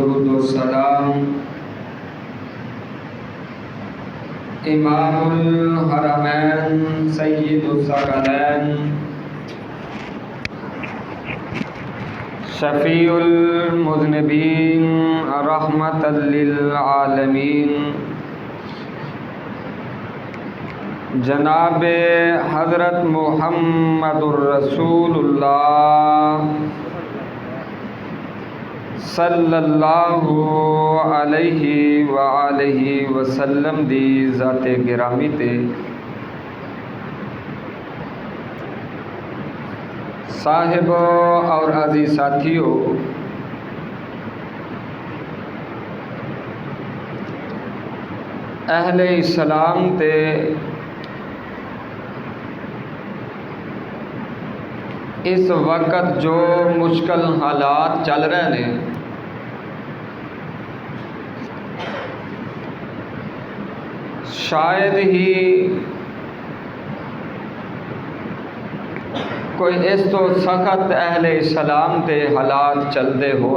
درود و سلام امام الحرمین سید الثقلین شفیع المذنبین رحمۃ للعالمین جناب حضرت محمد الرسول اللہ صلی اللہ علیہ وآلہ وسلم دی ذات گرامی تے صاحب اور عزیز ساتھیو، اہل اسلام تے اس وقت جو مشکل حالات چل رہے ہیں، شاید ہی کوئی اس تو سخت اہل اسلام تے حالات چلتے ہو۔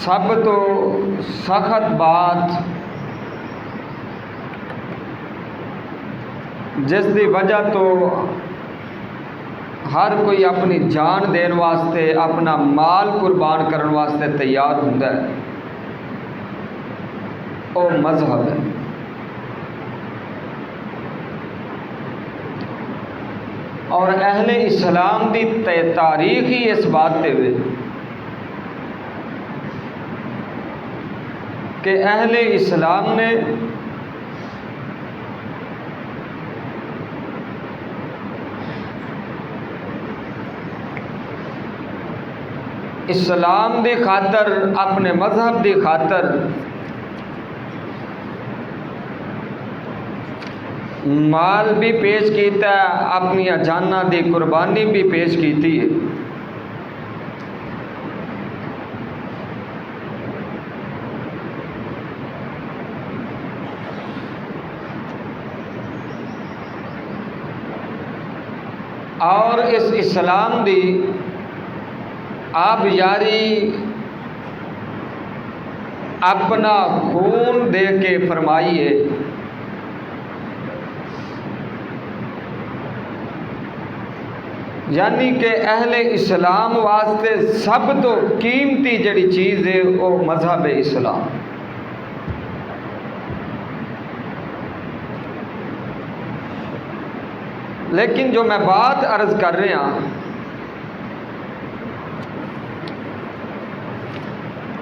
سب تو سخت بات جس دی وجہ تو ہر کوئی اپنی جان دین واسطے، اپنا مال قربان کرن واسطے تیار ہوندا ہے، وہ مذہب ہے۔ اور اہل اسلام دی تاریخ ہی اس بات تے ہوئے کہ اہل اسلام نے اسلام دی خاطر، اپنے مذہب دی خاطر مال بھی پیش کیتا ہے، اپنی جاناں دی قربانی بھی پیش کیتی ہے۔ اور اس اسلام دی آپ یاری اپنا خون دے کے فرمائیے، یعنی کہ اہل اسلام واسطے سب تو قیمتی جڑی چیز ہے وہ مذہب اسلام۔ لیکن جو میں بات عرض کر رہا ہوں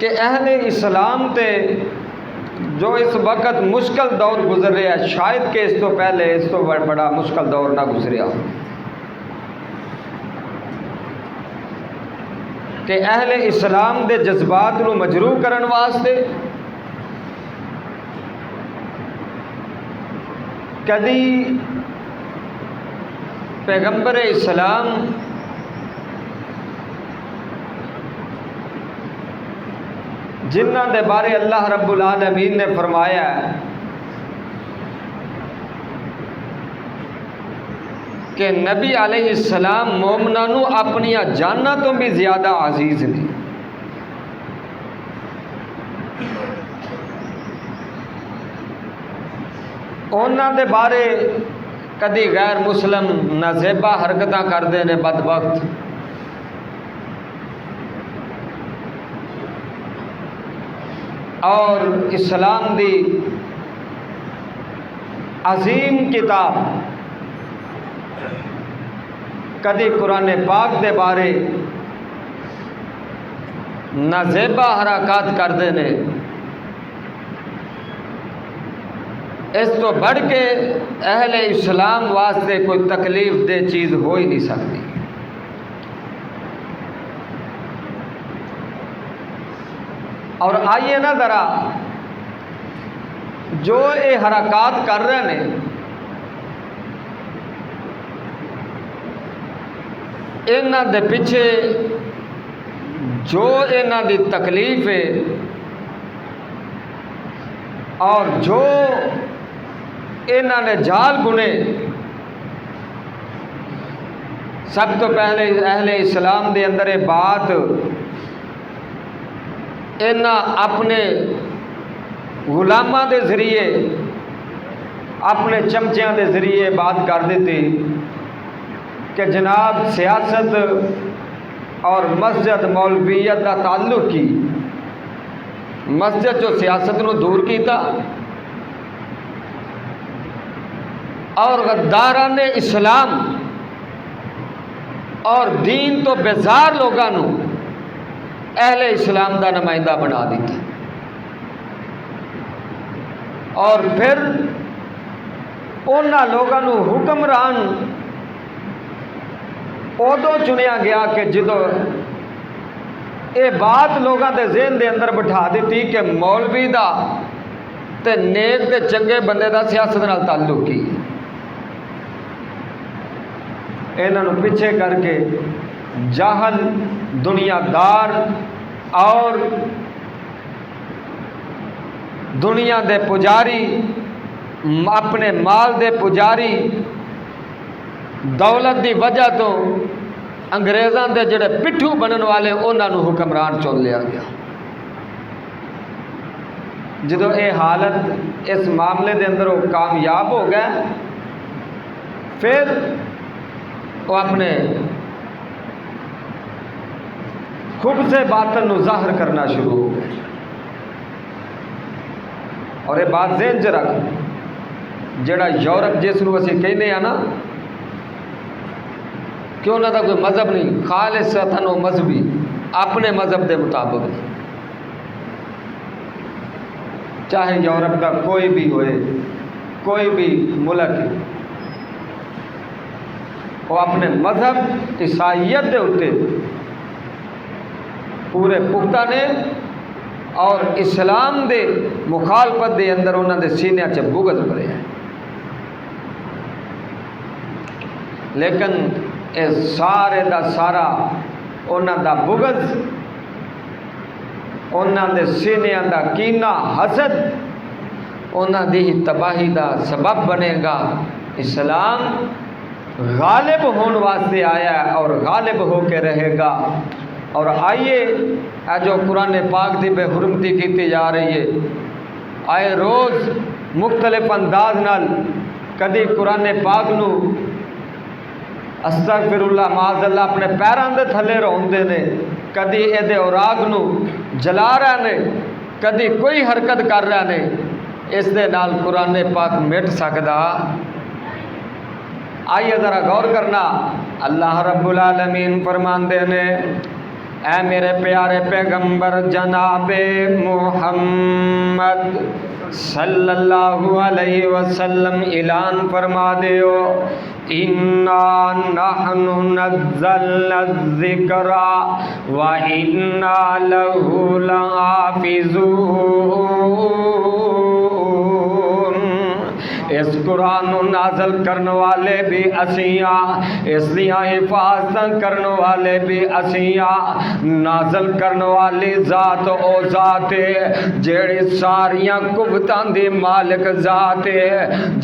کہ اہل اسلام تے جو اس وقت مشکل دور گزر رہا ہے، شاید کہ اس تو پہلے اس تو بڑا مشکل دور نہ گزریا، کہ اہل اسلام دے جذبات نو مجروح کرن واسطے کدی پیغمبر اسلام جنہ دے بارے اللہ رب العالمین نے فرمایا ہے کہ نبی علیہ السلام مومناں نو اپنی جاناں تو بھی زیادہ عزیز نے، انہاں دے بارے کدی غیر مسلم نازیبہ حرکتاں کردے نے بدبخت، اور اسلام دی عظیم کتاب کدی قرآن پاک دے بارے نازیبہ حرکات کردے نے۔ اس تو بڑھ کے اہل اسلام واسطے کوئی تکلیف دہ چیز ہو ہی نہیں سکتی۔ اور آئیے نا ذرا جو یہ حرکات کر رہے ہیں، انہاں دے پیچھے جو انہاں دی تکلیف ہے اور جو انہوں نے جال بنے۔ سب تو پہلے اہل اسلام دے اندر یہ بات انہاں اپنے غلاماں دے ذریعے اپنے چمچیاں دے ذریعے بات کر دیتی کہ جناب سیاست اور مسجد مولویت کا تعلق کی، مسجد جو سیاست نو دور کیتا اور غداران اسلام اور دین تو بیزار لوگاں نو اہل اسلام دا نمائندہ بنا دیتا، اور پھر انہاں لوگاں نو حکمران ادو چنیا گیا کہ جدو یہ بات لوگاں دے ذہن دے اندر بٹھا دیتی کہ مولوی دا تے نیک تے چنگے بندے دا سیاست نال تعلق کی، انہوں پیچھے کر کے جاہل دنیا دار اور دنیا دے پجاری، اپنے مال دے پجاری، دولت دی وجہ تو انگریزاں دے جڑے پٹھو بنن والے انہاں نو حکمران چن لیا گیا۔ جدو اے حالت اس معاملے دے اندر وہ کامیاب ہو گئے، پھر وہ اپنے خبث باطن نو ظاہر کرنا شروع ہو گئے۔ اور یہ بات ذہن چ رکھ، جڑا یورپ جس نو اسی کہنے ہیں نا کہ انہوں کا کوئی مذہب نہیں، خالصتاً وہ مذہبی اپنے مذہب دے مطابق نہیں، چاہے یورپ کا کوئی بھی ہوئے، کوئی بھی ملک، وہ اپنے مذہب عیسائیت دے اتے پورے پختہ نے، اور اسلام دے مخالفت دے اندر انہوں دے سینے چ بغض بھرے ہیں۔ لیکن اے سارے دا سارا انہوں دا بغض، انہوں دے سینے دا کینہ حسد انہوں دی تباہی دا سبب بنے گا۔ اسلام غالب ہونے واسطے آیا ہے اور غالب ہو کے رہے گا۔ اور آئیے اے جو قرآن پاک دی بے حرمتی کیتی جا رہی ہے، آئے روز مختلف انداز نال کدی قرآن پاک نو استغفر اللہ معاذ اللہ اپنے پیراں دے تھلے روندے نے، کدی اے دے اوراق نو جلا رہے نے، کدی کوئی حرکت کر رہے نے، اس دے نال قرآن پاک مٹ سکدا؟ آئیے ذرا غور کرنا، اللہ رب العالمین فرماندے نے اے میرے پیارے پیغمبر جناب محمد صلی اللہ علیہ وسلم اعلان فرما دیو، اِنَّا نَحْنُ نَزَّلْنَا الذِّكْرَ وَإِنَّا لَهُ لَحَافِظُونَ۔ اس قرآن نازل کرنے والے بھی اسیاں، اس لیے حفاظت کرنے والے بھی اسیاں۔ نازل کرنے والی ذات او ذات ہے جیڑی ساریاں قوتاں دی مالک ذات ہے،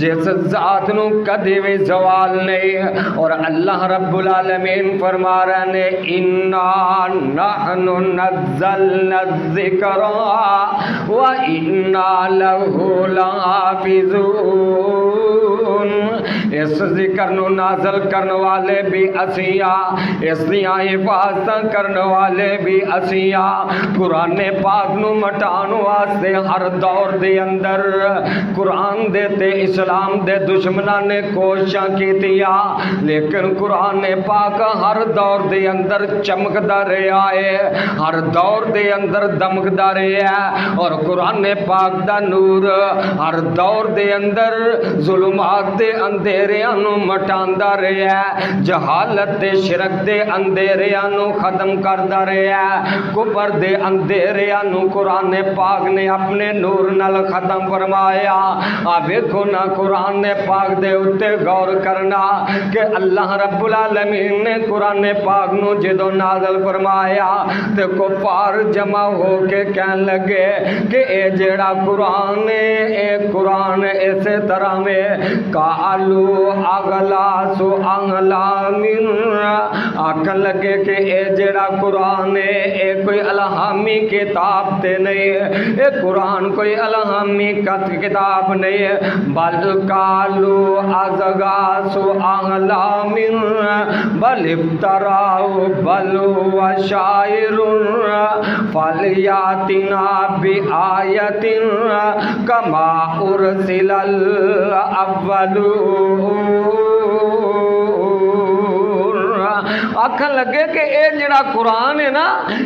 جس ذات نو کدی بھی زوال نہیں۔ اور اللہ رب العالمین فرما رہے ہیں اِنَّا نَحْنُ نَزَّلْنَا الذِّكْرَ وَإِنَّا لَهُ لَحَافِظُونَ۔ اس ذکر نو نازل کرنے والے بھی اسیاں، اس لیے حفاظت کرنے والے بھی اسیاں۔ قرآن پاک نو مٹان واسطے ہر دور دے اندر قرآن دے تے اسلام دے دشمناں نے کوششاں کیتیاں، لیکن قرآن پاک ہر دور دے اندر چمکدا رہیا ہے، ہر دور دے اندر دمکدا رہیا ہے۔ اور قرآن پاک دا نور ہر دور دے اندر ظلمات دے اندھیرے کمیاں نو مٹاندا رہیا ہے، جہالت تے شرک دے اندھیریاں نو ختم کردا رہیا ہے، کفر دے اندھیریاں نو قرآن پاک نے اپنے نور نال ختم فرمایا۔ ویکھو نا قرآن پاک دے اتے غور کرنا کہ اللہ رب العالمین نے قرآن پاک نو جدو نازل فرمایا تے کفار جمع ہو کے کہن لگے کہ اے جیڑا قرآن اے قرآن اسی طرح میں قالو اغلاس اغلام، آکھن لگے کہ اے جیڑا قرآن ہے اے کوئی الہامی کتاب تے نہیں ہے، اے قرآن کوئی الہامی کتاب نہیں ہے، بل قالو ازغاث احلام بل افتراؤ بل هو شاعر فلیاتنا بآیت کما ارسل الاولون۔ آکھن لگے کہ اے جڑا قرآن ہے نا،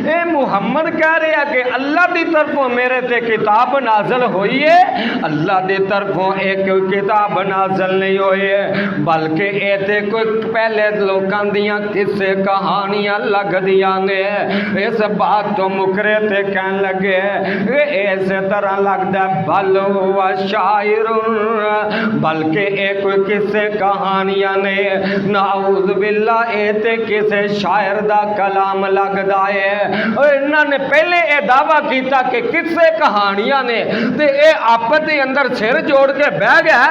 اے محمد کہہ رہا کہ اللہ دی طرفوں میرے تے کتاب نازل ہوئی ہے، اللہ دی طرفوں ایک کتاب نازل نہیں ہوئی ہے، بلکہ اے تے کوئی پہلے لوکاں دیاں قصے کہانیاں لگ دیاں نے۔ اس بات تو مکرے تے کہن لگے کہ اس طرح لگدا ہے بل ہوا شاعر، بلکہ اے کوئی قصے کہانیاں نے، نعوذ باللہ اے تے کسے شاعر دا کلام لگدا ہے۔ انہاں نے پہلے اے دعویٰ کیتا کہ قصے کہانیاں نے تے اے آپس دے اندر سر جوڑ کے بہ گیا،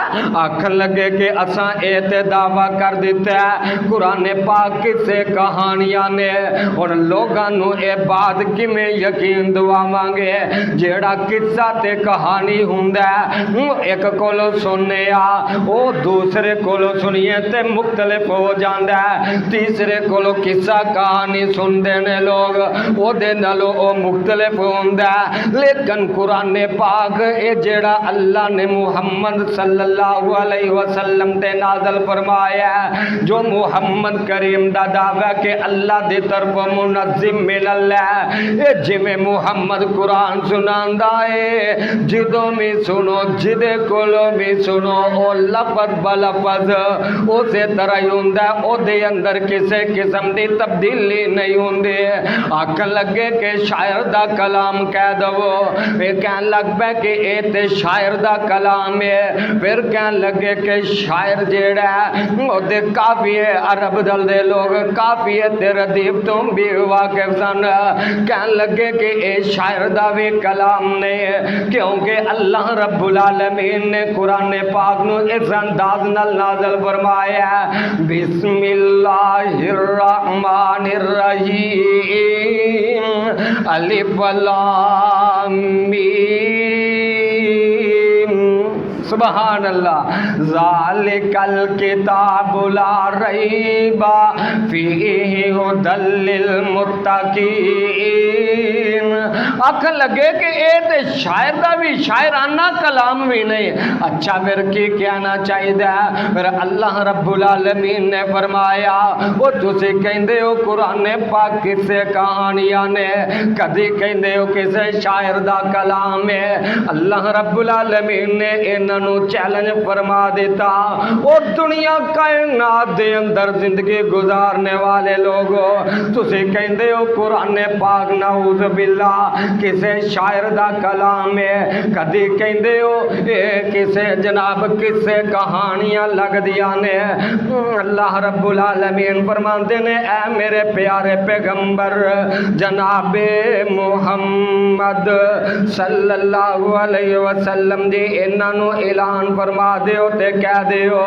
آکھن لگے کہ اساں اے تے دعویٰ کر دیتا ہے قرآن پاک قصے کہانیاں نے، اور لوگاں نو اے بات کیویں یقین دواواں گے جیڑا قصہ تے کہانی ہوندا ہے ایک کولو سننے او دوسرے کولو سنیے تے مختلف ہو جاندا ہے، تیسرے کولو قصہ کہانی سن دینے لوگ او دے نالو او مختلف ہوندا ہے۔ لیکن قرآن پاک اے جیڑا اللہ نے محمد صلی اللہ علیہ وسلم تے نازل فرمایا ہے، جو محمد کریم دا دعویٰ کہ اللہ دی طرف منظم من اللہ، اے جویں محمد قرآن سناندا ہے جدوں بھی سنو جدے کولو بھی سنو او لفظ بلفظ اسی طرح ہی ہوندا ہے، او دے اندر کسے قسم دی تبدیلی نہیں ہوندی۔ آکھن لگے کہ شاعر دا کلام کہہ دو، پھر کہن لگ پے کہ اے تے شاعر دا کلام ہے، پھر کہن لگے کہ شاعر جیڑا ہے او دے قافیے عرب دل دے لوگ قافیے تے ردیف تو بھی واقف سن، کہن لگے کہ اے شاعر دا بھی کلام نہیں ہے، کیونکہ اللہ رب العالمین نے قرآن پاک نو اس انداز نال نازل فرمایا ہے، بسم اللہ الرحمن الرحیم الف لام میم، سبحان اللہ، ذالک الکتاب لا ریب فیہ ھدی للمتقین۔ آکھن لگے کہ اے تے شاعر دا بھی شاعرانہ کلام بھی نہیں، اچھا پھر کی کہنا چاہیے؟ پھر اللہ رب العالمین نے فرمایا وہ تسی کہندے ہو قرآن پاک کسے کہانیاں نے، کدی کہندے ہو کسے شاعر دا کلام ہے، اللہ رب العالمین نے انہاں نو چیلنج فرما دیتا، اور دنیا کائنات دے اندر زندگی گزارنے والے لوگوں تسی کہندے ہو قرآن پاک نعوذ باللہ کسے شاعر دا کلام ہے، کدی کہندے ہو اے کسے جناب کسے کہانیاں لگ دیا نے۔ اللہ رب العالمین فرماندے نے اے میرے پیارے پیغمبر جناب محمد صلی اللہ علیہ وسلم جی انہاں نو اعلان فرما دیو تے کہہ دیو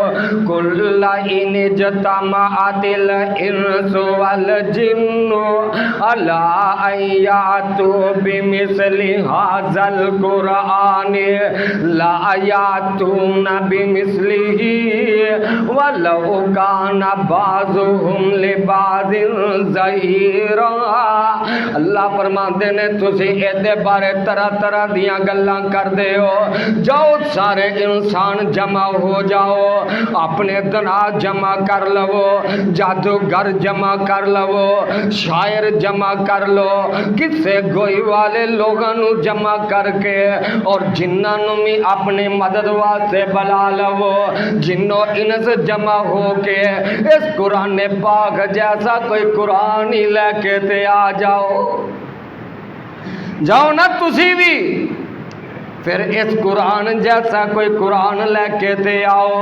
کل ان اجتمعت الانس والجن الا ان یاتوا بمثل هذا القرآن لا یاتون بمثله ولو کان بعضهم لبعض ظہیرا۔ اللہ فرماندے نے تسی ایدے بارے طرح طرح دیاں گلاں کر دے ہو، جاؤ سارے انسان جمع ہو جاؤ، اپنے دنا جمع کر لو، جادوگر جمع کر لو، شاعر جمع کر لو، کسے گوئی والے لوگاں نو جمع کر کے اور جنہاں نو بھی اپنے مدد واسطے بلا لو، جنوں انس جمع ہو کے اس قرآن پاک جیسا کوئی قرآن ہی لے کے تے آ جاؤ نا تسی بھی، پھر اس قرآن جیسا کوئی قرآن لے کے تے آؤ۔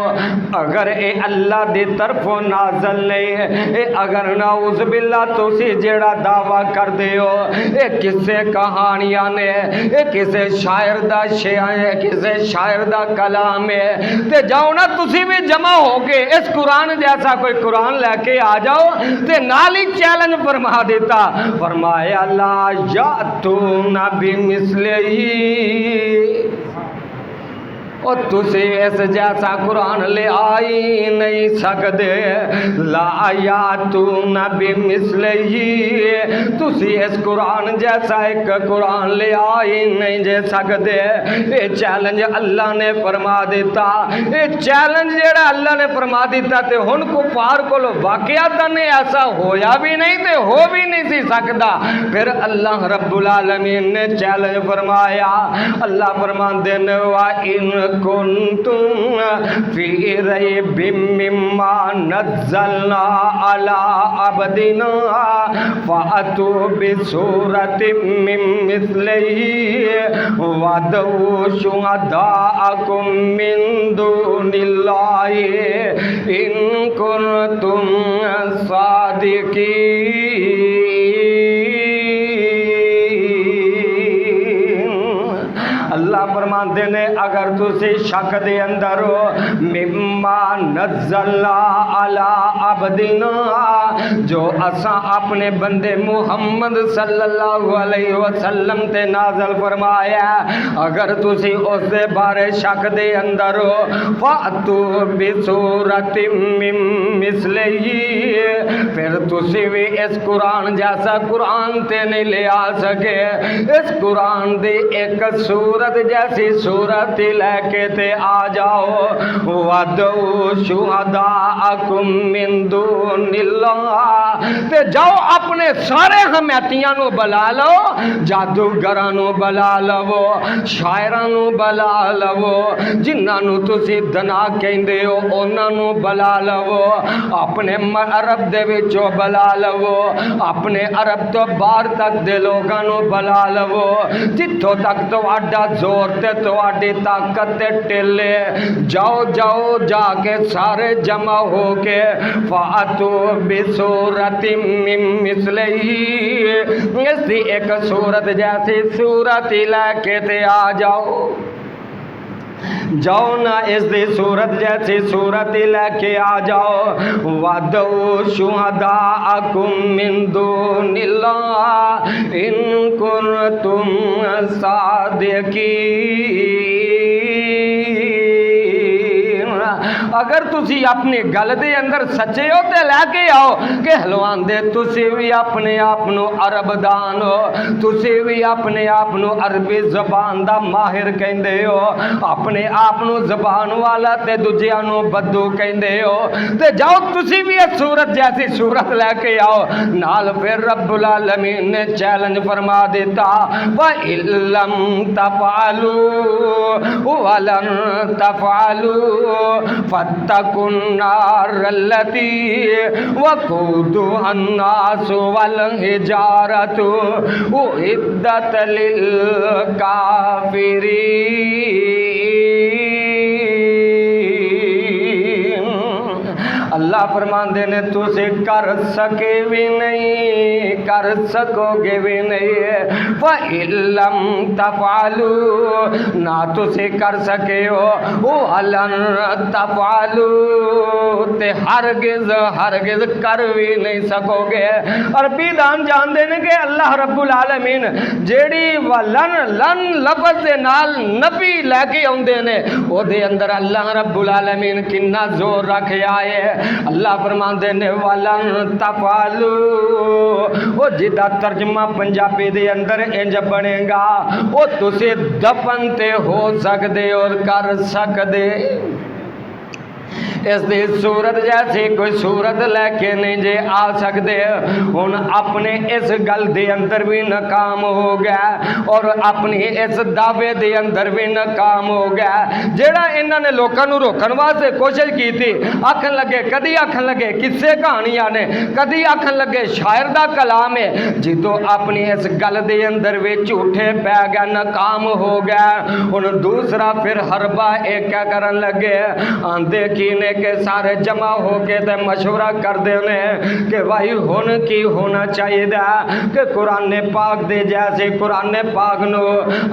اگر اے اللہ دی طرف نازل نہیں اے، اگر نعوذ باللہ تسی جیڑا دعویٰ کر دیو اے کسے کہانیاں نے، اے کسے شاعر دا شعر ہے، کسے شاعر دا کلام ہے، تے جاؤ نا تسی بھی جمع ہو کے اس قرآن جیسا کوئی قرآن لے کے آ جاؤ۔ تے نالی چیلنج فرما دیتا، فرمایا لا یاتون بمثلہ، اور تسی اس جیسا قرآن لے آئی نہیں سکدے، لا یاتون بمثلہ، تسی اس قرآن جیسا ایک قرآن لے آئی نہیں جے سکدے۔ یہ چیلنج اللہ نے فرما دیتا، یہ چیلنج جیڑا اللہ نے فرما دیتا تے ہن کفار کو واقعات نے ایسا ہویا بھی نہیں تے ہو بھی نہیں سی سکتا۔ پھر اللہ رب العالمین نے چیلنج فرمایا، اللہ فرماندے نے وَإِن كنتم في ريب مما نزلنا على عبدنا فأتوا بسورة من مثله وادعوا شهداءكم من دون الله إن كنتم صادقين۔ اللہ فرماندے نے اگر تسی شک دے اندر ہو، مما نزلنا علی عبدنا، جو اساں اپنے بندے محمد صلی اللہ علیہ وسلم تے نازل فرمایا، اگر تسی اس دے بارے شک دے اندر ہو، فَأْتُوا بِسُورَةٍ مِّن مِّثْلِهِ، پھر تسی بھی اس قرآن جیسا قرآن تے نہیں لے آ سکے، اس قرآن دی ایک سورت جیسی صورت لے کے تے آ جاؤ، وَادْعُوا شُهَدَاءَكُم مِّن دُونِ اللَّهِ، تے جاؤ اپنے سارے حمیتیاں نو بلا لو، جادوگراں نو بلا لو، شاعراں نو بلا لو، جنہاں نو تسی دنا کہندے ہو انہاں نو بلا لو، اپنے عرب دے وچوں بلا لو، اپنے عرب تو باہر تک دے لوگاں نو بلا لو، جتھوں تک تہاڈا زور تے تہاڈی طاقت تے ٹلے، جاؤ جاؤ جا کے سارے جمع ہو کے فَأْتُوا بِسُورَةٍ مِّن مِّثْلِهِ، اس دی ایک صورت جیسی صورت لے کے تے آ جاؤ، جاؤ نا اس دی صورت جیسی صورت لے کے آ جاؤ، وَادْعُوا شُهَدَاءَكُم مِّن دُونِ اللَّهِ إِن كُنتُمْ صَادِقِينَ۔ اگر تسی اپنی گل دے اندر سچے ہو تے لے کے آؤ کہ ہلوان دے تسی بھی اپنے آپ نو عرب دان ہو، تسی بھی اپنے آپ نو عربی زبان دا ماہر کہندے ہو، اپنے آپ نو زبان والا تے دوجیاں نو بدو کہندے ہو، تے جاؤ تسی بھی اس صورت جیسی صورت لے کے آؤ۔ نال پھر رب العالمین نے چیلنج فرما دیتا، وَإِن لَّمْ تَفْعَلُوا وَلَن تَفْعَلُوا فَاتَّقُوا النَّارَ الَّتِي وَقُودُهَا النَّاسُ وَالْحِجَارَةُ أُعِدَّتْ لِلْكَافِرِينَ۔ اللہ فرماندے نے تسی کر سکے بھی نہیں، کر سکو گے بھی نہیں، فَإِن لَّمْ تَفْعَلُوا، نہ تسی کر سکے ہو، وَلَن تَفْعَلُوا، تے ہرگز ہرگز کر بھی نہیں سکو گے۔ عربی دان جان دینے کہ اللہ رب العالمین جیڑی ولن لن لفظ دے نال نبی لے کے آندے نے او دے اندر اللہ رب العالمین کنا زور رکھ آئے، اللہ فرماندے نے ولن تفعلوا او جدا ترجمہ پنجابی دے اندر انج بنے گا او تسی دفن تے ہو سکدے اور کر سکدے اس دی صورت جیسی کوئی صورت لے کے نہیں جے آ سکتے ہن اپنے اس گل دے اندر بھی ناکام ہو گیا اور اپنی اس دعوے دے اندر بھی ناکام ہو گیا جیڑا انہاں نے لوکاں نوں روکن واسطے کوشش کی تھی آکھن لگے کدی آکھن لگے قصے کہانیاں نے کدی آکھن لگے شاعر دا کلام ہے جدوں اپنی اس گل دے اندر بھی جھوٹے پی گیا ناکام ہو گیا ہن دوسرا پھر حربہ ایک کیا کرن لگے آندے کی نے کہ سارے جمع ہو کے تے مشورہ کر دینے کہ بھائی ہن کی ہونا چاہیے دا کہ قرآن پاک دے جیسے قرآن پاک نو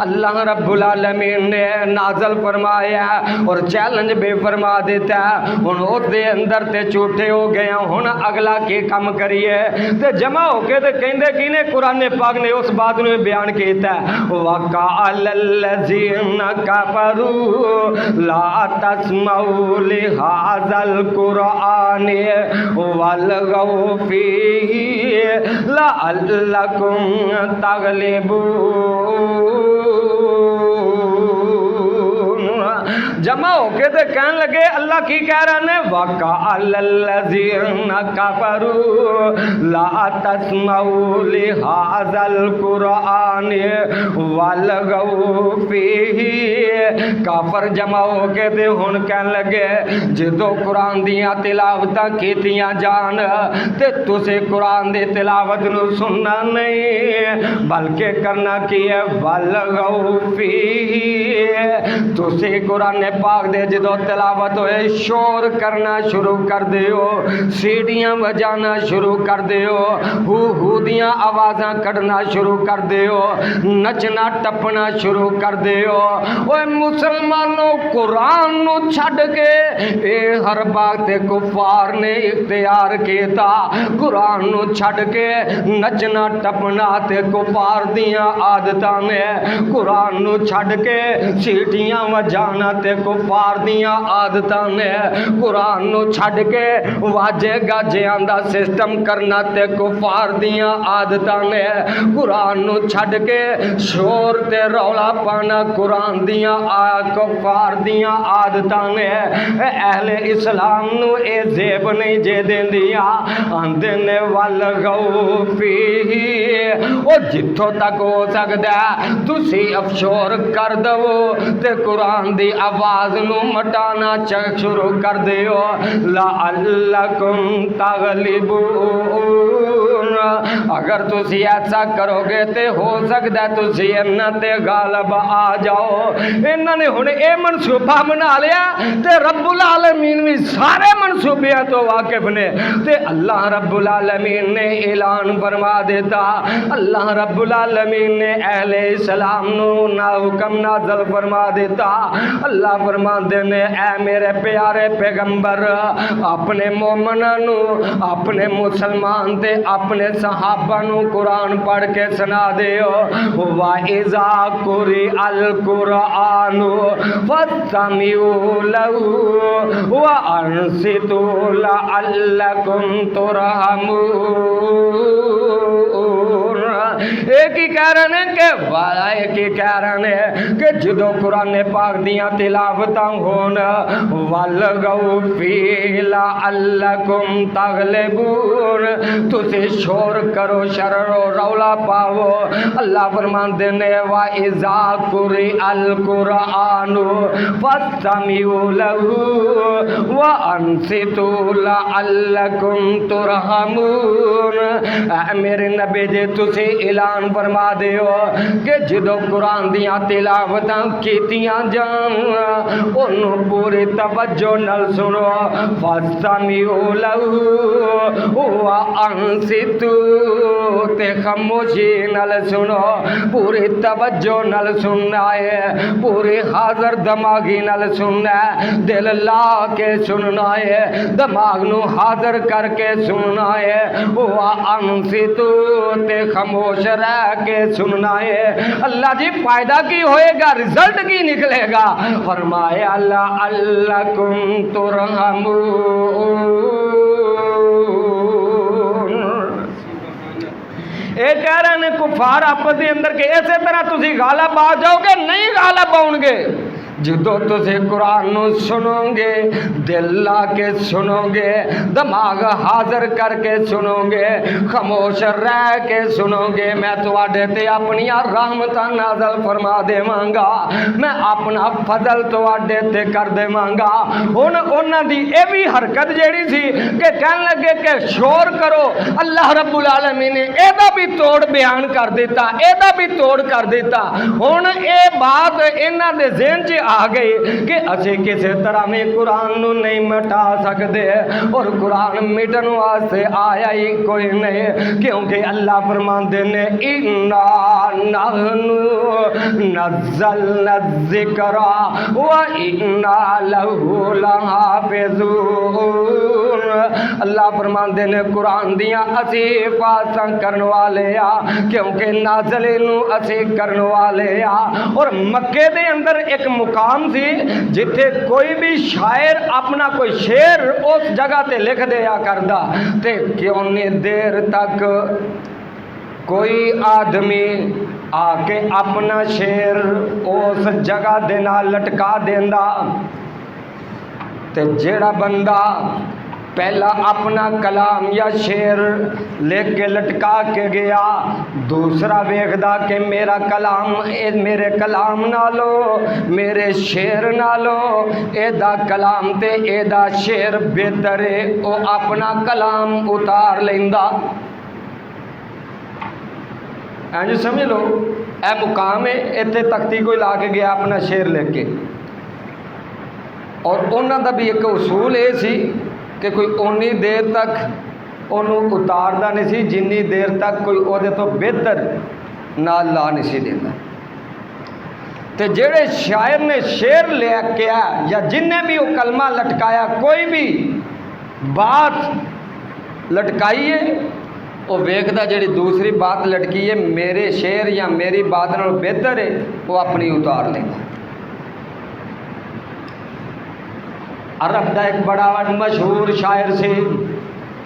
اللہ رب العالمین نے نازل فرمایا اور چیلنج بھی فرما دیتا ہن او دے اندر تے جھوٹے ہو گئے ہن اگلا کی کم کریے تے جمع ہو کے تے کہندے کی نے قرآن پاک نے اس بات نو بیان کیتا وقال الذین کفروا لا تسمعوا لهذا القرآن والغوا فيه لعلكم تغلبون جمع ہو کے تے کہن لگے اللہ کی کہہ رہے ہیں وَقَالَ الَّذِينَ كَفَرُوا لَا تَسْمَعُوا لِهَذَا الْقُرْآنِ وَالْغَوْا فِيهِ کافر جمع ہو کے تے ہن کہن لگے جدو قرآن دیاں تلاوتاں کیتیاں جان تے تسے قرآن دی تلاوت نو سننا نہیں بلکہ کرنا کی ہے وَالْغَوْا فِيهِ تسے قرآن پاک دے جدو تلاوت ہوئے شور کرنا شروع کر دیو سیڑیاں بجانا شروع کر دیو ہو دیاں آوازاں کڑنا شروع کر دیو نچنا ٹپنا شروع کر دیو اوے مسلمانوں قرآن نو چھڑ کے اے ہر بات کفار نے اختیار کیتا قرآن نو چھڑ کے نچنا ٹپنا تے کفار دیاں عادتاں نے قرآن نو چھڑ کے سیٹیاں وجانا تے کفار دیاں عادتاں نے قرآن نو چھڑ کے واجے گاجیاں دا سسٹم کرنا تے کفار دیاں عادتاں نے قرآن نو چھڑ کے شور تے رولا پانا قرآن دیاں کفار دیاں عادتاں نے اہل اسلام نو اے زیب نہیں جے دین دیا آندے نے والغو فیہ او جتھوں تک ہو سکدا تسی افشور کر دو تے قرآن دی آواز نو مٹانا چک شروع کر دیو لعلکم تغلبون اگر تسی ایسا کرو گے تے ہو سکتا تسی انہاں تے غالب آ جاؤ انہاں نے ہن اے منصوبہ بنا لیا تے رب العالمین بھی سارے منصوبیاں تو واقف نے تے اللہ رب العالمین نے اعلان فرما دیتا اللہ رب العالمین نے اہل اسلام نو نا حکم نازل فرما دیتا اللہ فرما دینے اے میرے پیارے پیغمبر اپنے مومنوں نو اپنے مسلمان تے اپنے صحابہ نو قرآن پڑھ کے سنا دیو وَإِذَا قُرِئَ الْقُرْآنُ فَاسْتَمِعُوا لَهُ وَأَنصِتُوا لَعَلَّكُمْ تُرْحَمُونَ ایک ہی کہہ رہے ہیں کہ والا ایک ہی کہہ رہے ہیں کہ جدو قرآن پاک دیاں تلاوتاں ہون والغو فی لعلکم تغلبون تسی شور کرو شرر و رولا پاو اللہ فرماندے نے وَإِذَا قُرِئَ الْقُرْآنُ فَاسْتَمِعُوا لَهُ وَأَنصِتُوا لَعَلَّكُمْ تُرْحَمُونَ اے میرے نبی جے تسی اعلان فرما دیو کہ جدو قرآن دیاں تلاوتاں کیتیاں جان انہوں پوری توجہ نل سنو فَاسْتَمِعُوا لَهُ وَأَنصِتُوا تے خاموشی نل سنو پوری توجہ نل سننا ہے پوری حاضر دماغی نل سننا ہے دل لا کے سننا ہے دماغ نو حاضر کر کے سننا ہے وَأَنصِتُوا تے خاموشی خاموش رہ کے سننا ہے۔ اللہ جی فائدہ کی ہوئے گا، رزلٹ کی نکلے گا؟ فرمایا لعلکم ترحمون۔ اے کہہ رہے ہیں کفار آپس دے اندر کہ اسی طرح تسی غالب آ جاؤ گے، نہیں غالب آؤ گے۔ جدو تسی قرآن نو سنو گے، دل لا کے سنو گے، دماغ حاضر کر کے سنو گے، خاموش رہ کے سنو گے، میں تواڈے تے اپنی رحمتاں نازل فرما دیواں گا، میں اپنا فضل تواڈے تے کر دیواں گا۔ ہن انہاں دی اے بھی حرکت جیڑی سی کہ کہن لگے کہ شور کرو، اللہ رب العالمین نے اے دا بھی توڑ بیان کر دیتا، اے دا بھی توڑ کر دیتا۔ ہن اے بات انہاں دے ذہن چ آ گئی کہ اسی کسی طرح میں قرآن نو نہیں مٹا سکتے، اور قرآن مٹن واسطے آیا ہی کوئی نہیں، کیونکہ اللہ فرماندے نے اِنَّا نَحْنُ نَزَّلْنَا الذِّكْرَ وَإِنَّا لَهُ لَحَافِظُونَ۔ اللہ فرماندے نے قرآن دیاں اسی حفاظتاں کرن والے آ، کیونکہ نازل نو اسی کرن والے آ۔ اور مکے دے اندر ایک مقام سی جتھے کوئی بھی شاعر اپنا کوئی شعر اس جگہ تے لکھ دیا کردا، تے کیوں نہیں دیر تک کوئی آدمی آ کے اپنا شعر اس جگہ دے نال لٹکا دیندا، تے جیڑا بندہ پہلا اپنا کلام یا شعر لکھ کے لٹکا کے گیا، دوسرا ویکھدا کہ میرا کلام میرے کلام نالو میرے شعر نالو اے دا کلام تے اے دا شعر بہتر ہے، او اپنا کلام اتار لیندا۔ اینج سمجھ لو اے مقام ہے، ایتھے تختی کوئی لا کے گیا اپنا شعر لکھ کے، اور انہاں دا بھی ایک اصول اے سی کہ کوئی اونی دیر تک انہوں اتاردا نہیں سی جنی دیر تک کوئی او دے تو بہتر نال لا نہیں سی دیندا۔ تے جڑے شاعر نے شعر لے کے آیا یا جن نے بھی وہ کلمہ لٹکایا، کوئی بھی بات لٹکائی ہے، وہ ویکھدا جڑی دوسری بات لٹکی ہے میرے شعر یا میری بات نال بہتر ہے، وہ اپنی اتار لیندا۔ عرب دا ایک بڑا مشہور شاعر سے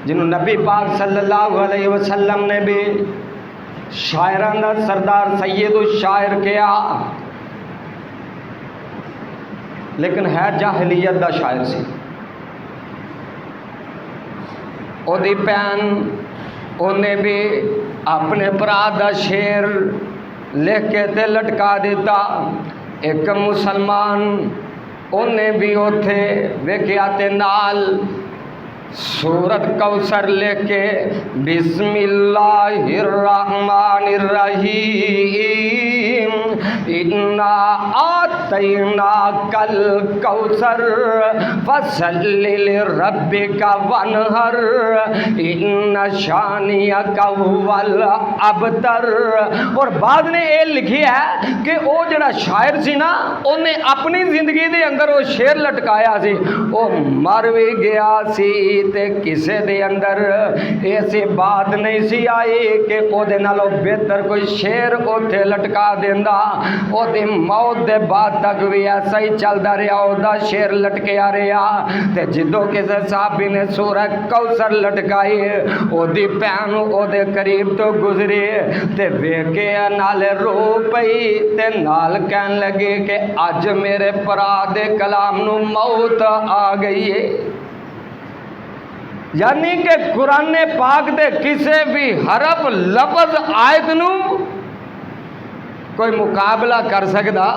جنہوں نبی پاک صلی اللہ علیہ وسلم نے بھی شاعراں دا سردار سید الشاعر کیا، لیکن ہے جاہلیت دا شاعر سی۔ او دی پہن انہیں بھی اپنے برا دا شعر لکھ کے تے لٹکا دیتا۔ ایک مسلمان انہیں بھی اوتھے ویکھیا تے نال سورت کوثر لکھ کے بسم اللہ الرحمن الرحیم انا آتیناک الکوثر فصل لربک وانحر ان شانئک هو الابتر۔ اور بعد نے یہ لکھیا ہے کہ وہ جڑا شاعر سی نا، انہیں اپنی زندگی دے اندر وہ شعر لٹکایا سی، وہ مر بھی گیا سی تے کسے دے اندر ایسی بات نہیں سی آئی کہ او دے نالو بہتر کوئی شعر اوتھے لٹکا دیندا۔ او دی موت دے بعد تک بھی ایسا ہی چلدا رہیا، او دا شعر لٹکیا رہیا، تے جدوں کسے صحابی نے سورہ کوثر لٹکائی، او دی بہن او دے قریب تو گزری تے ویکھے نالے رو پئی تے نال کہن لگے کہ اج میرے پرا دے کلام نو موت آ گئی ہے۔ یعنی کہ قرآن پاک دے کسے بھی حرف لفظ آیت نو کوئی مقابلہ کر سکدا؟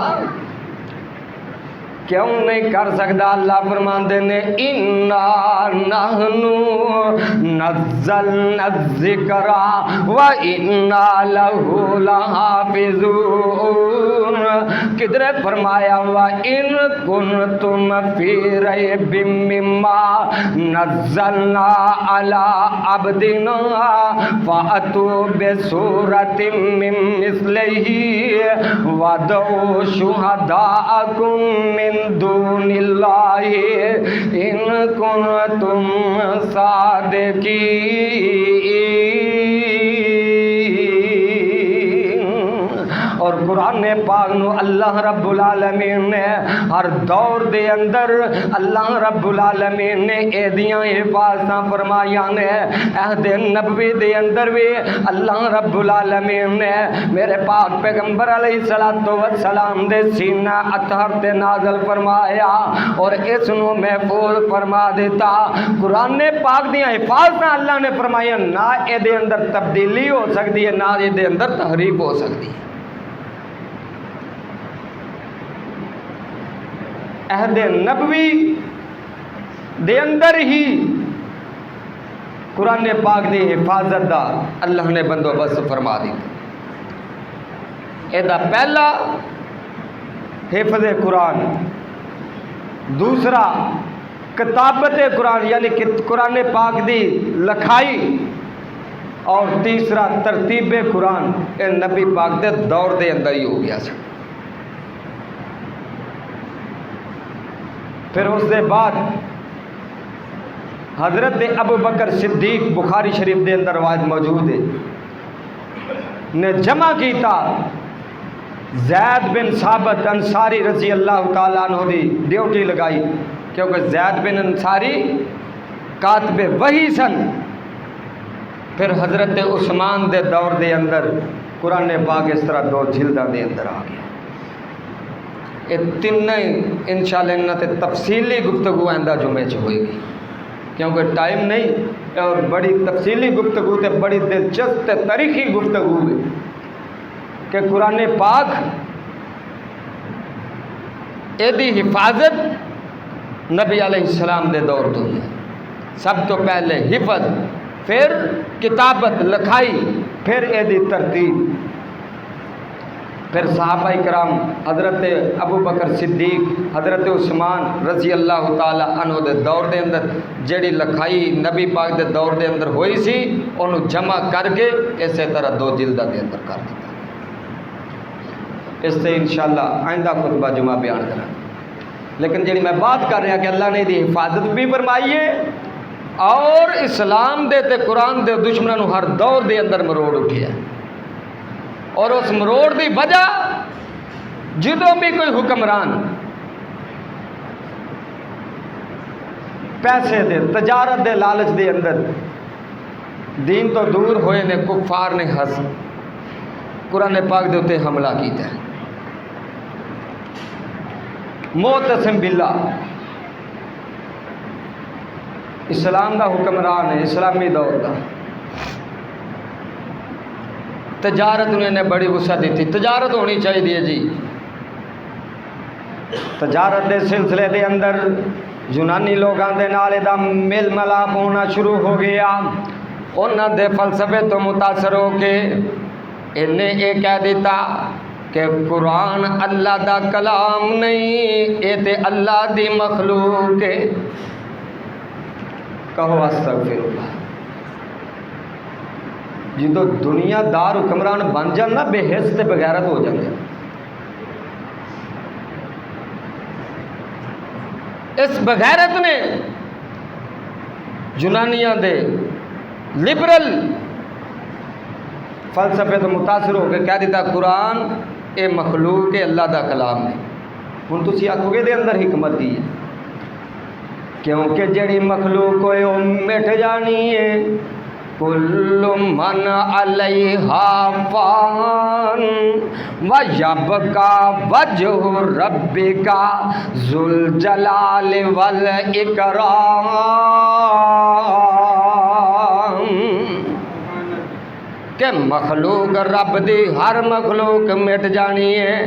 کیوں نہیں کر سکتا؟ اللہ فرماندے نے اِنَّا نَحْنُ نَزَّلْنَا الذِّكْرَ وَإِنَّا لَهُ لَحَافِظُونَ۔ کدھر فرمایا وَإِن كُنتُمْ فِي رَيْبٍ مِّمَّا نَزَّلْنَا عَلَىٰ عَبْدِنَا فَأْتُوا بِسُورَةٍ مِّن مِّثْلِهِ وَادْعُوا شُهَدَاءَكُم مِّن دون اللہ ان کنتم صادقین۔ قرآن پاک نو اللہ رب العالمین نے ہر دور دے اندر اللہ رب العالمین نے ایدیاں حفاظتاں فرمائیاں نے. عہد نبوی دے اندر بھی اللہ رب العالمین نے میرے پاک پیغمبر علیہ السلام دے سینہ اطہر تے نازل فرمایا اور اس نو محفوظ فرما دیتا. قرآن پاک دیاں حفاظتاں اللہ نے فرمایا نہ اے دے اندر تبدیلی ہو سکتی ہے نہ اے دے اندر تحریف ہو سکتی ہے. عہد نبوی دے اندر ہی قرآن پاک دی حفاظت دا اللہ نے بندوبست فرما دی. اے دا پہلا حفظ قرآن، دوسرا کتابت قرآن یعنی کہ قرآن پاک دی لکھائی، اور تیسرا ترتیب قرآن. اے نبی پاک دے دور دے اندر ہی ہو گیا سا. پھر اس دے بعد حضرت ابو بکر صدیق بخاری شریف دے اندر روایت موجود ہے نے جمع کیتا زید بن ثابت انصاری رضی اللہ تعالیٰ عنہ دی ڈیوٹی لگائی، کیونکہ زید بن انصاری کاتب وحی سن. پھر حضرت عثمان دے دور دے اندر قرآن پاک اس طرح 2 جلداں دے اندر آ گیا. یہ تینیں انشاءاللہ انہاں تے تفصیلی گفتگو آئندہ جمعے چ ہوئے گی، کیونکہ ٹائم نہیں اور بڑی تفصیلی گفتگو تے بڑی دلچسپ تے تاریخی گفتگو ہے کہ قرآن پاک ایدی حفاظت نبی علیہ السلام دے دور تو ہے. سب تو پہلے حفظ، پھر کتابت لکھائی، پھر ایدی ترتیب. پھر صحابہ کرام حضرت ابو بکر صدیق، حضرت عثمان رضی اللہ تعالی عنہ دے دور دے اندر جیڑی لکھائی نبی پاک دے دور دے اندر ہوئی سی انہوں جمع کر کے اسی طرح 2 جلدہ دے اندر کر دیتا. اس سے انشاءاللہ آئندہ خطبہ جمعہ بیان کریں. لیکن جیڑی میں بات کر رہا کہ اللہ نے دی حفاظت بھی فرمائی ہے اور اسلام دے تے قرآن دے دشمنوں ہر دور دے اندر مروڑ اٹھیا ہے. اور اس مروڑ دی وجہ جدوں بھی کوئی حکمران پیسے دے تجارت دے لالچ دے اندر دین تو دور ہوئے نے کفار نے ہس قرآن پاک دے اتے حملہ کیتا ہے. معتصم باللہ اسلام دا حکمران ہے، اسلامی دور دا. تجارت انہیں نے بڑی وسعت دی تھی. تجارت ہونی چاہیے جی. تجارت دے سلسلے دے اندر یونانی لوگاں دے نال دا میل ملاپ ہونا شروع ہو گیا. انہاں دے فلسفے تو متاثر ہو کے انہیں یہ کہہ دیتا کہ قرآن اللہ دا کلام نہیں، یہ تے اللہ دی مخلوق ہے. کہو استغفر اللہ. جدو دنیا دار حکمران بن جانا بے حس تے بغیرت ہو جاندے. اس بغیرت نے یونانیاں دے لبرل فلسفے تو متاثر ہو کے کہہ دیتا قرآن اے مخلوق ہے، اللہ دا کلام ہے. ہن تسی آکھو گے دے اندر حکمت دی ہے کیونکہ جڑی مخلوق ہوئے وہ مٹ جانی ہے. کل من علیہا فان ویبقا وجہ ربک ذو الجلال والاکرام. کہ مخلوق رب دی ہر مخلوق مٹ جانی ہے،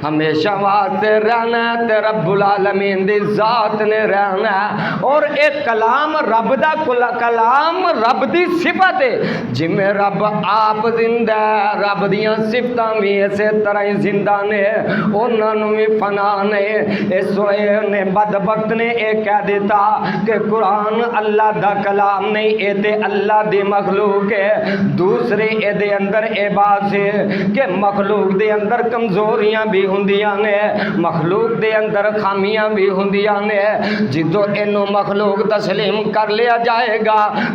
ہمیشہ واسطے رہنا ہے تے رب العالمین دی ذات نے رہنا ہے. اور ایک کلام رب دا کلام رب دی صفت ہے. جمیں رب آپ زندہ ہے رب دیاں صفتاں بھی اسی طرح ہی زندہ نے، انہوں بھی فنا نے. اس وجہ نے بدبخت نے یہ کہہ دیتا کہ قرآن اللہ دا کلام نہیں، اے تے اللہ دی مخلوق ہے. دوسرے اے دے اندر اے بات ہے کہ مخلوق دے اندر کمزوریاں بھی ਹੁੰਦੀਆਂ ਨੇ, ਮਖਲੂਕ ਦੇ ਅੰਦਰ ਖਾਮੀਆਂ ਵੀ ਹੁੰਦੀਆਂ ਨੇ। ਜਦੋਂ ਇਹਨੂੰ ਮਖਲੂਕ ਤਸਲੀਮ ਕਰ ਲਿਆ ਜਾਏਗਾ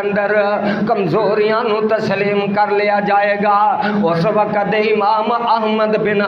ਅੰਦਰ ਕਮਜ਼ੋਰੀਆਂ ਨੂੰ ਤਸਲੀਮ ਕਰ ਲਿਆ ਜਾਏਗਾ। ਉਸ ਵਕਤ ਇਮਾਮ ਅਹਮਦ ਬਿਨ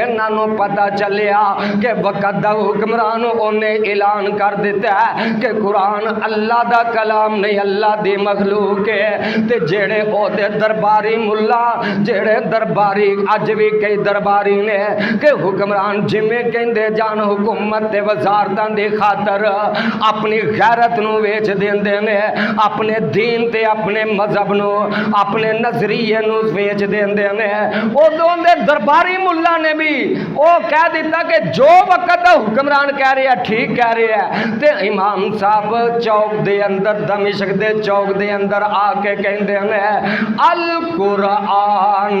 ਇਹਨਾਂ ਨੂੰ ਪਤਾ ਚੱਲਿਆ ਕਿ ਵਕਤ ਦਾ ਹੁਕਮਰਾਨ ਉਹਨੇ ਐਲਾਨ ਕਰ ਦਿੱਤਾ ਕਿ ਕੁਰਾਨ ਅੱਲਾ ਦਾ ਕਲਾਮ ਨਹੀਂ, ਅੱਲਾ ਦੀ ਮਖਲੂਕ ਹੈ। ਤੇ ਜਿਹੜੇ ਉਹਦੇ ਦਰਬਾਰੀ ਮੁੱਲਾ, ਜਿਹੜੇ ਦਰਬਾਰੀ ਅੱਜ ਵੀ ਕਈ ਦਰਬਾਰੀ ਨੇ ਕਿ ਹੁਕਮਰਾਨ ਜਿਵੇਂ ਕਹਿੰਦੇ ਜਾਣ ਹੁਕੂਮਤ ਤੇ ਵਜ਼ਾਰਤਾਂ ਦੀ ਖਾਤਰ ਆਪਣੀ ਗੈਰਤ ਨੂੰ ਵੇਚ ਦਿੰਦੇ ਨੇ, ਆਪਣੇ ਦੀਨ ਤੇ ਆਪਣੇ ਮਜ਼ਹਬ ਨੂੰ, ਆਪਣੇ ਨਜ਼ਰੀਏ ਨੂੰ ਵੇਚ ਦਿੰਦੇ ਨੇ। ਉਦੋਂ ਦੇ ਦਰਬਾਰੀ ਮੁੱਲਾ ਨੇ ਵੀ ਉਹ ਕਹਿ ਦਿੱਤਾ ਕਿ ਜੋ ਵਕਤ ਦਾ ਹੁਕਮਰਾਨ ਕਹਿ ਰਿਹਾ ਠੀਕ ਕਹਿ ਰਿਹਾ। ਤੇ ਇਮਾਮ ਸਾਹਿਬ ਚੌਕ ਦੇ ਅੰਦਰ, ਦਮਿਸ਼ਕ ਦੇ ਚੌਕ ਦੇ ਅੰਦਰ ਆ ਕੇ ਕਹਿੰਦੇ ਨੇ ਅਲ ਕੁਰਾਨ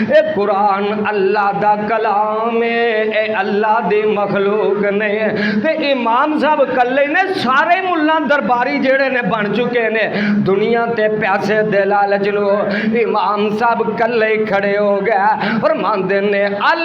ਇਹ ਕੁਰਾਨ ਅੱਲਾ ਦਾ ਕਲਾਮ ਹੈ, ਇਹ ਅੱਲਾ ਦੀ ਮਖਲੂਕ ਨਹੀਂ। ਤੇ ਇਮਾਮ ਸਾਹਿਬ ਕੱਲੇ ਨੇ, ਸਾਰੇ ਮੁੱਲਾ ਦਰਬਾਰੀ ਜਿਹੜੇ ਨੇ ਬਣ ਚੁੱਕੇ ਨੇ ਦੁਨੀਆ ਤੇ ਪੈਸੇ ਦੇ ਲਾਲਚ ਨੂੰ, ਇਮਾਮ ਸਾਹਿਬ ਕੱਲੇ ਖੜੇ ਹੋ ਗਏ ਫਰਮਾਉਂਦੇ ਨੇ ਅਲ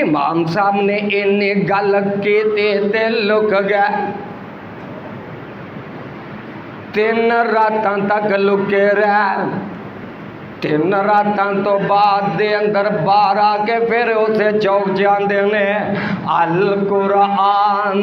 ਇਮਾਮ ਸਾਹਿਬ ਨੇ ਇੰਨੀ ਗੱਲ ਕੀਤੀ ਤੇ ਲੁਕ ਗਏ। 3 ਰਾਤਾਂ ਤੱਕ ਲੁਕੇ ਰਹਿ। 3 ਰਾਤਾਂ ਤੋਂ ਬਾਅਦ ਦੇ ਅੰਦਰ ਬਾਹਰ ਆ ਕੇ ਫਿਰ ਉਸੇ ਚੌਕ ਜਾਂਦੇ ਨੇ ਅਲ ਕੁਰਾਨ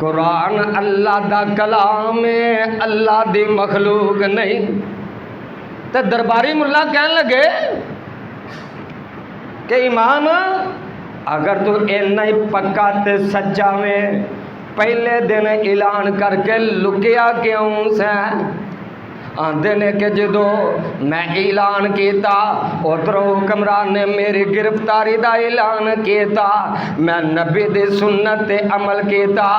ਕੁਰਾਨ ਅੱਲਾ ਦਾ ਕਲਾਮ ਹੈ, ਅੱਲਾ ਦੀ ਮਖਲੂਕ ਨਹੀਂ। ਤੇ ਦਰਬਾਰੀ ਮੁੱਲਾ ਕਹਿਣ ਲੱਗੇ کہ امام اگر تو اینا ہی پکا تے سچا میں پہلے دن اعلان کر کے لکیا کیوں سے آندے نے کہ جدو میں اعلان کیتا ادھر حکمران نے میری گرفتاری دا اعلان کیتا، میں نبی دی سنت تے عمل کیتا،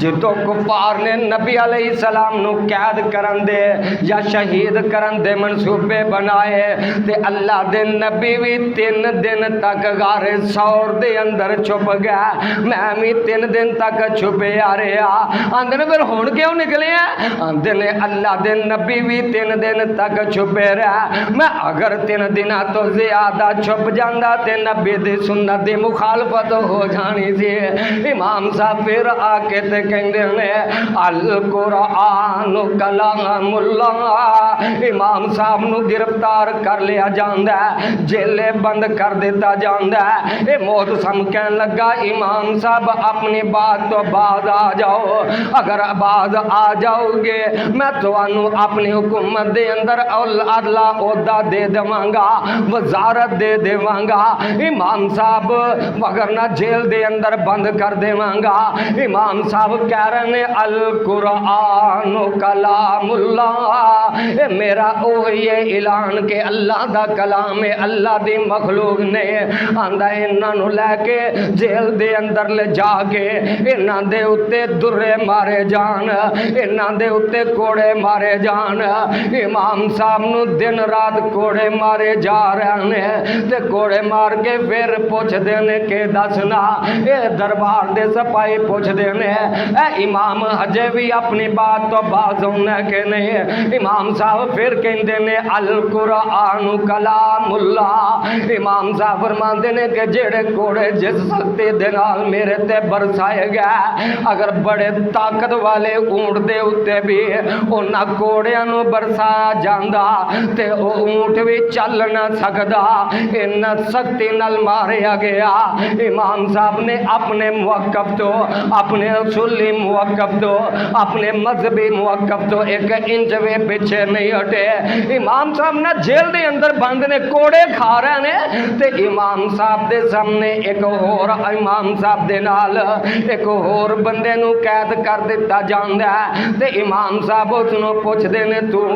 جدو کفار نے نبی علیہ السلام نو قید کرن دے یا شہید کرن دے منصوبے بنائے تے اللہ دے نبی بھی 3 دن تک غار ثور دے اندر چھپ گیا، میں بھی 3 دن تک چھپے آ رہا۔ آندے نے پھر ہون کیوں نکلے ہیں؟ آندے نے اللہ دے نبی بھی 3 دن تک چھپے رہا، میں اگر 3 دن تو زیادہ چھپ جاندہ تے نبی دی سنت دی مخالفت ہو جانی سی۔ امام صاحب پھر آکے تے کہندے نے القرآن کلام اللہ، امام صاحب نو گرفتار کر لیا جاندہ ہے، جیلے بند کر دیتا جاندہ ہے۔ اے محتسم کہنے لگا امام صاحب اپنی بات تو باز آ جاؤ، اگر باز آ جاؤ گے میں تو انو اپنی حکومت دے اندر عدلہ عہدہ دے دوانگا، وزارت دے دوانگا، امام صاحب وگرنہ جیل دے اندر بند کر دوانگا۔ امام صاحب کہہ رہے ہیں القرآن کلام اللہ، اے میرا اوہی اعلان کہ اللہ دا کلام ہے، اللہ دی مخلوق نے آندہ انہاں نو لے کے جیل دے اندر لے جا کے انہاں دے اتے درے مارے جان، انہاں دے اتے کوڑے مارے جان۔ امام صاحب نو دن رات کوڑے مارے جا رہے ہیں تے کوڑے مار کے پھر پوچھ دینے کہ دسنا، اے دربار دے سپاہی پوچھ دینے اے امام حجے بھی اپنی بات تو باز ہونے کے نہیں۔ امام صاحب پھر کہندے نے القرآن کلام اللہ، امام صاحب فرمان دینے کہ جیڑے کوڑے جس سختی دنال میرے تے برسائے گئے، اگر بڑے طاقت والے اونٹ دے اتے بھی انہاں کوڑیاں نو برسایا جاندہ تے او اونٹ بھی چل نہ سکدا، انہاں سختی نال ماریا گیا۔ امام صاحب نے اپنے موقف تو، اپنے اصولی موقف تو، اپنے مذہبی موقف تو 1 انچ بھی پیچھے نہیں ہٹے۔ امام صاحب نہ جیل دے اندر بند نے کوڑے کھا رہے نے تے امام صاحب دے سامنے ایک اور امام صاحب دے نال ایک اور بندے نو قید کر دیتا جاندہ ہے تے امام صاحب اس نو پوچھ دے نے تو